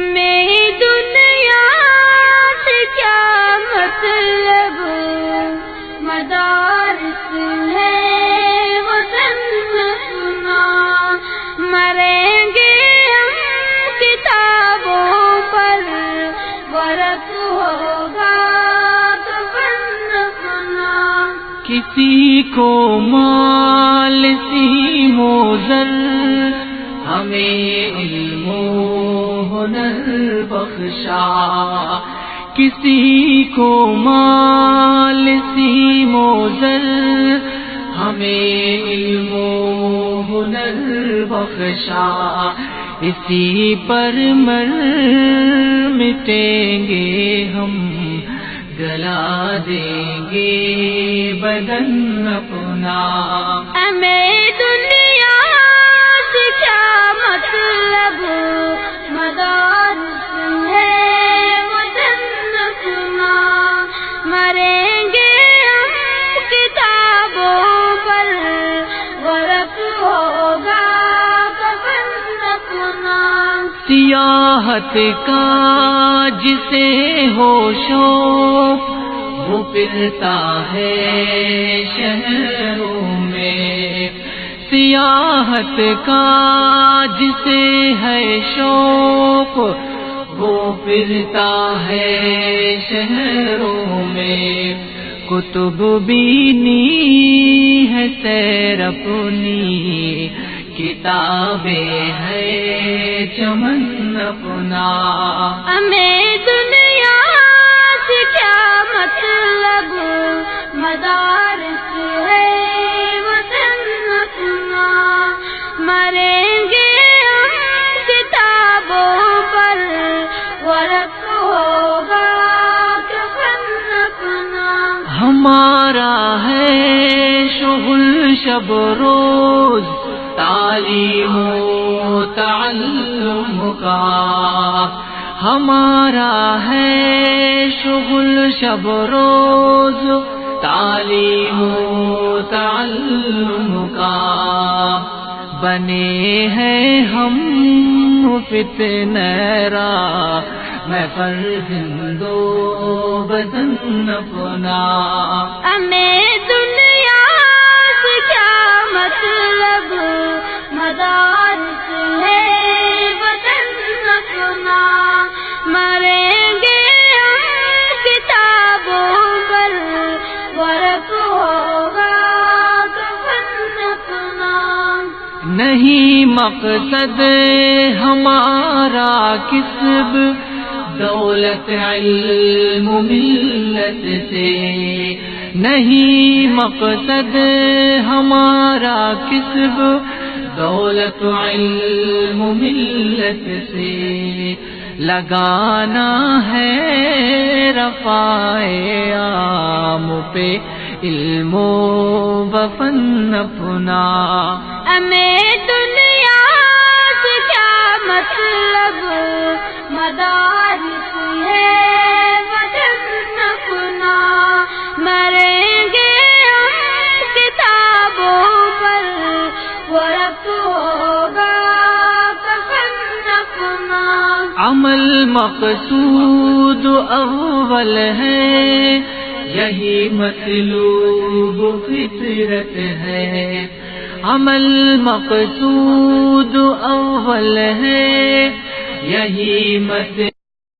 ہمیں دنیا سے کیا مطلب، مدارس ہے وطن اپنا، مریں گے ہم کتابوں پر، ورق ہوگا کفن اپنا۔ کسی کو مال سیم و زر، ہمیں علم و ہنر بخشا، کسی کو مال سیم و زر، ہمیں علم و ہنر بخشا، اسی پر مر مٹیں گے ہم، گلا دیں گے بدن اپنا۔ ہمیں دنیا سے کیا مطلب، مدارس ہے وطن اپنا، مریں گے ہم کتابوں پر، ورق ہوگا کفن اپنا۔ سیاحت کا جسے ہو شوق، وہ پھرتا ہے شہروں میں، سیاحت کا جسے ہے شوق، وہ پھرتا ہے شہروں میں، کتب بینی ہے سیر اپنی، کتابیں ہے چمن اپنا۔ ہمیں دنیا سے کیا مطلب، مدارس ہے وطن اپنا، مریں گے ہم کتابوں پر، ورق ہوگا کفن اپنا۔ ہمارا ہے شغل شب روز، تعلیم و تعلم کا، ہمارا ہے شغل شب روز، تعلیم و تعلم کا، بنے ہیں ہم فتنہ را، میں فرزند و بدن اپنا۔ ہمیں دنیا سے کیا مطلب، مدارس ہے وطن اپنا، مریں گے ہم کتابوں پر، ورق ہوگا کفن اپنا۔ نہیں مقصد ہمارا کسب، دولت علم ملت سے، نہیں مقصد ہمارا کسب، دولت علم ملت سے، لگانا ہے رفائے عام پہ علم و وفن اپنا۔ ہمیں دنیا سے کیا مطلب، مدارس ہے وطن اپنا، مریں گے ہم کتابوں پر، ورق ہوگا کفن اپنا۔ عمل مقصود اول ہے، یہی مطلوب فطرت ہے، عمل مقصود اول ہے، یہی مطلوب